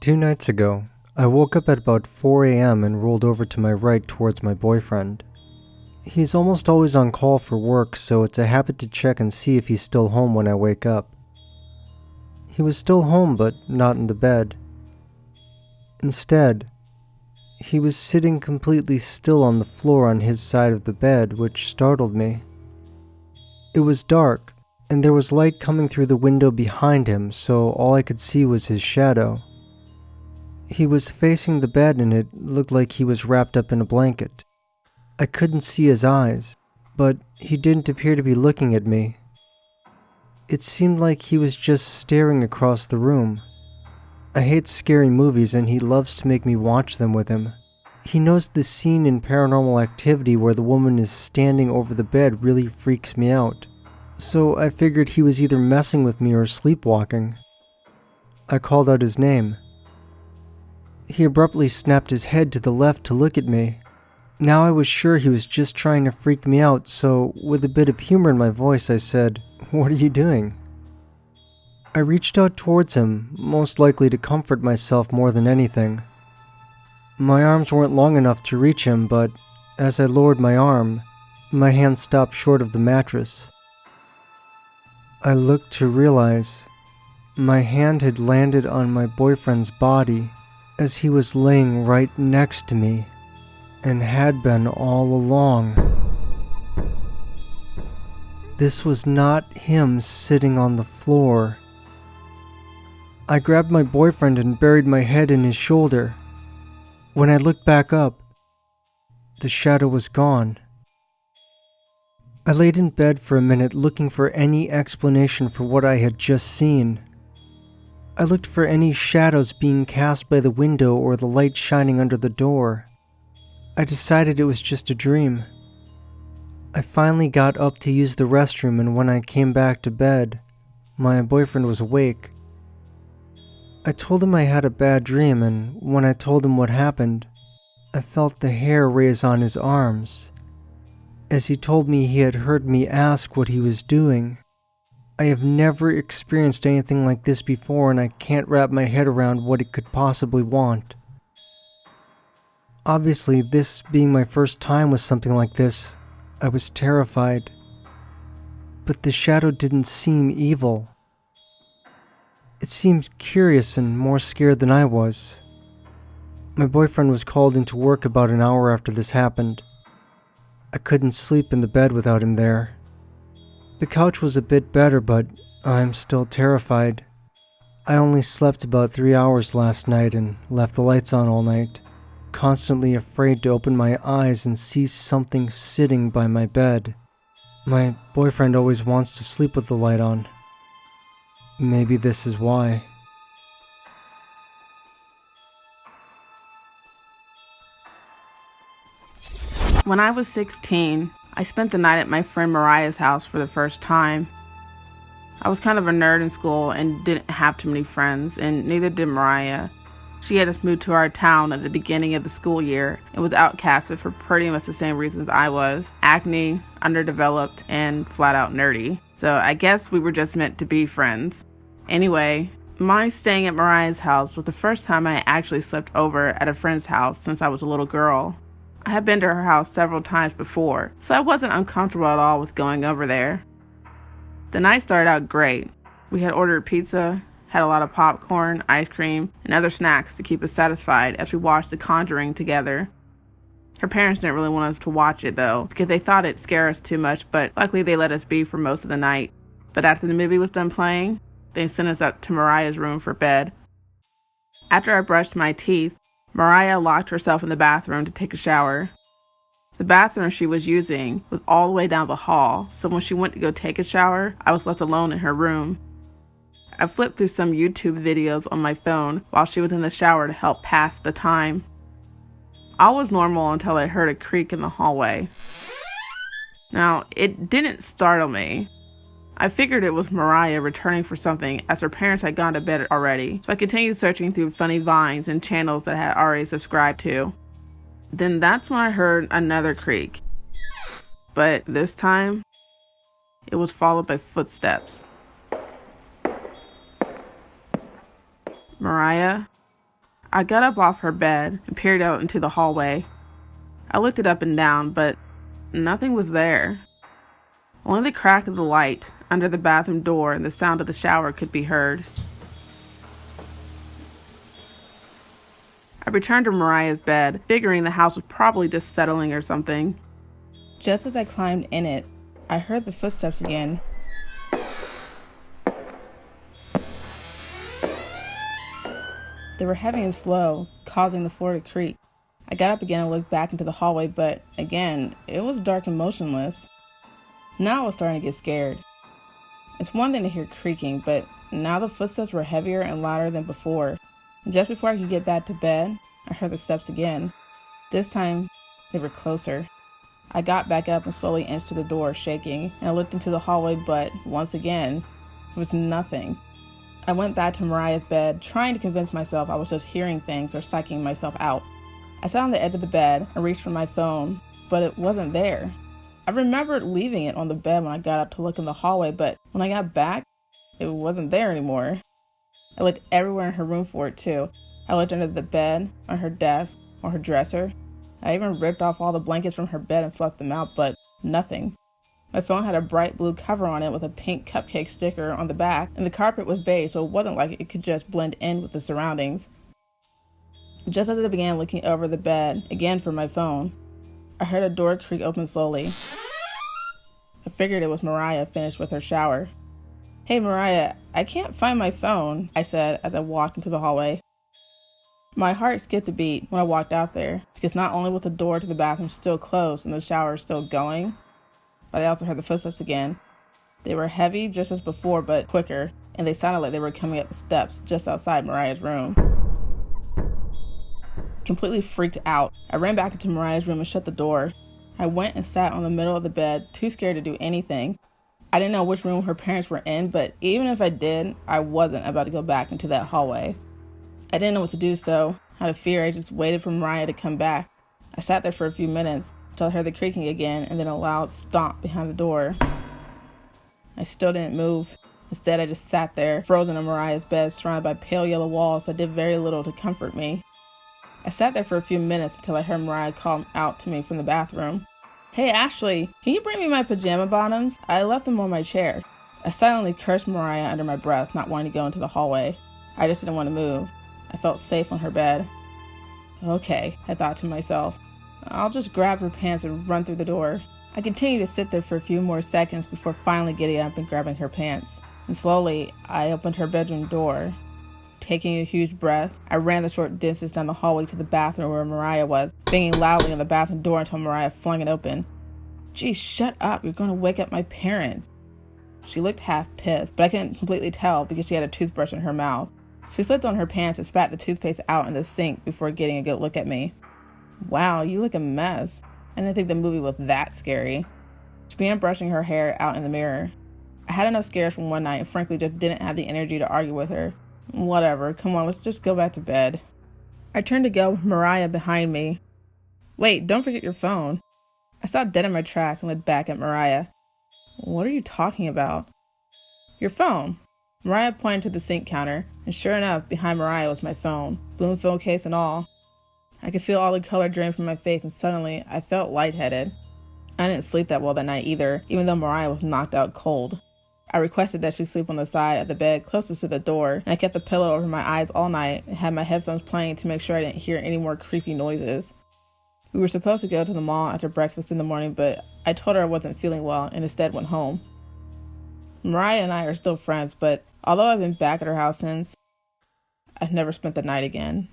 2 nights ago, I woke up at about 4 a.m. and rolled over to my right towards my boyfriend. He's almost always on call for work, so it's a habit to check and see if he's still home when I wake up. He was still home, but not in the bed. Instead, he was sitting completely still on the floor on his side of the bed, which startled me. It was dark, and there was light coming through the window behind him, so all I could see was his shadow. He was facing the bed and it looked like he was wrapped up in a blanket. I couldn't see his eyes, but he didn't appear to be looking at me. It seemed like he was just staring across the room. I hate scary movies and he loves to make me watch them with him. He knows the scene in Paranormal Activity where the woman is standing over the bed really freaks me out. So I figured he was either messing with me or sleepwalking. I called out his name. He abruptly snapped his head to the left to look at me. Now I was sure he was just trying to freak me out, so with a bit of humor in my voice I said, "What are you doing?" I reached out towards him, most likely to comfort myself more than anything. My arms weren't long enough to reach him, but as I lowered my arm, my hand stopped short of the mattress. I looked to realize my hand had landed on my boyfriend's body as he was laying right next to me, and had been all along. This was not him sitting on the floor. I grabbed my boyfriend and buried my head in his shoulder. When I looked back up, the shadow was gone. I laid in bed for a minute looking for any explanation for what I had just seen. I looked for any shadows being cast by the window or the light shining under the door. I decided it was just a dream. I finally got up to use the restroom, and when I came back to bed, my boyfriend was awake. I told him I had a bad dream, and when I told him what happened, I felt the hair raise on his arms. As he told me he had heard me ask what he was doing. I have never experienced anything like this before, and I can't wrap my head around what it could possibly want. Obviously, this being my first time with something like this, I was terrified. But the shadow didn't seem evil. It seemed curious and more scared than I was. My boyfriend was called into work about an hour after this happened. I couldn't sleep in the bed without him there. The couch was a bit better, but I'm still terrified. I only slept about 3 hours last night and left the lights on all night, constantly afraid to open my eyes and see something sitting by my bed. My boyfriend always wants to sleep with the light on. Maybe this is why. When I was 16, I spent the night at my friend Mariah's house for the first time. I was kind of a nerd in school and didn't have too many friends, and neither did Mariah. She had just moved to our town at the beginning of the school year and was outcasted for pretty much the same reasons I was: acne, underdeveloped, and flat out nerdy. So I guess we were just meant to be friends. Anyway, my staying at Mariah's house was the first time I actually slept over at a friend's house since I was a little girl. I had been to her house several times before, so I wasn't uncomfortable at all with going over there. The night started out great. We had ordered pizza, had a lot of popcorn, ice cream, and other snacks to keep us satisfied as we watched The Conjuring together. Her parents didn't really want us to watch it though, because they thought it'd scare us too much, but luckily they let us be for most of the night. But after the movie was done playing, they sent us up to Mariah's room for bed. After I brushed my teeth, Mariah locked herself in the bathroom to take a shower. The bathroom she was using was all the way down the hall, so when she went to go take a shower, I was left alone in her room. I flipped through some YouTube videos on my phone while she was in the shower to help pass the time. All was normal until I heard a creak in the hallway. Now, it didn't startle me. I figured it was Mariah returning for something, as her parents had gone to bed already, so I continued searching through funny vines and channels that I had already subscribed to. Then that's when I heard another creak. But this time, it was followed by footsteps. Mariah, I got up off her bed and peered out into the hallway. I looked it up and down, but nothing was there. Only the crack of the light under the bathroom door and the sound of the shower could be heard. I returned to Mariah's bed, figuring the house was probably just settling or something. Just as I climbed in it, I heard the footsteps again. They were heavy and slow, causing the floor to creak. I got up again and looked back into the hallway, but again, it was dark and motionless. Now I was starting to get scared. It's one thing to hear creaking, but now the footsteps were heavier and louder than before. And just before I could get back to bed, I heard the steps again. This time, they were closer. I got back up and slowly inched to the door, shaking, and I looked into the hallway, but once again, there was nothing. I went back to Mariah's bed, trying to convince myself I was just hearing things or psyching myself out. I sat on the edge of the bed and reached for my phone, but it wasn't there. I remembered leaving it on the bed when I got up to look in the hallway, but when I got back, it wasn't there anymore. I looked everywhere in her room for it too. I looked under the bed, on her desk, on her dresser. I even ripped off all the blankets from her bed and fluffed them out, but nothing. My phone had a bright blue cover on it with a pink cupcake sticker on the back, and the carpet was beige, so it wasn't like it could just blend in with the surroundings. Just as I began looking over the bed again for my phone, I heard a door creak open slowly. I figured it was Mariah finished with her shower. "Hey Mariah, I can't find my phone," I said as I walked into the hallway. My heart skipped a beat when I walked out there, because not only was the door to the bathroom still closed and the shower still going, but I also heard the footsteps again. They were heavy just as before, but quicker, and they sounded like they were coming up the steps just outside Mariah's room. Completely freaked out, I ran back into Mariah's room and shut the door. I went and sat on the middle of the bed, too scared to do anything. I didn't know which room her parents were in, but even if I did, I wasn't about to go back into that hallway. I didn't know what to do, so out of fear, I just waited for Mariah to come back. I sat there for a few minutes until I heard the creaking again and then a loud stomp behind the door. I still didn't move. Instead, I just sat there, frozen in Mariah's bed, surrounded by pale yellow walls that did very little to comfort me. I sat there for a few minutes until I heard Mariah call out to me from the bathroom. "Hey Ashley, can you bring me my pajama bottoms? I left them on my chair." I silently cursed Mariah under my breath, not wanting to go into the hallway. I just didn't want to move. I felt safe on her bed. Okay, I thought to myself. I'll just grab her pants and run through the door. I continued to sit there for a few more seconds before finally getting up and grabbing her pants. And slowly, I opened her bedroom door. Taking a huge breath, I ran the short distance down the hallway to the bathroom where Mariah was, banging loudly on the bathroom door until Mariah flung it open. "Geez, shut up, you're going to wake up my parents." She looked half pissed, but I couldn't completely tell because she had a toothbrush in her mouth. She slipped on her pants and spat the toothpaste out in the sink before getting a good look at me. "Wow, you look a mess. I didn't think the movie was that scary." She began brushing her hair out in the mirror. I had enough scares from one night and frankly just didn't have the energy to argue with her. Whatever, come on, let's just go back to bed. I turned to go with Mariah behind me. "Wait, don't forget your phone." I stopped dead in my tracks and looked back at Mariah. "What are you talking about?" "Your phone." Mariah pointed to the sink counter, and sure enough, behind Mariah was my phone, Bloomfield case and all. I could feel all the color drain from my face, and suddenly, I felt lightheaded. I didn't sleep that well that night either, even though Mariah was knocked out cold. I requested that she sleep on the side of the bed closest to the door, and I kept the pillow over my eyes all night and had my headphones playing to make sure I didn't hear any more creepy noises. We were supposed to go to the mall after breakfast in the morning, but I told her I wasn't feeling well and instead went home. Mariah and I are still friends, but although I've been back at her house since, I've never spent the night again.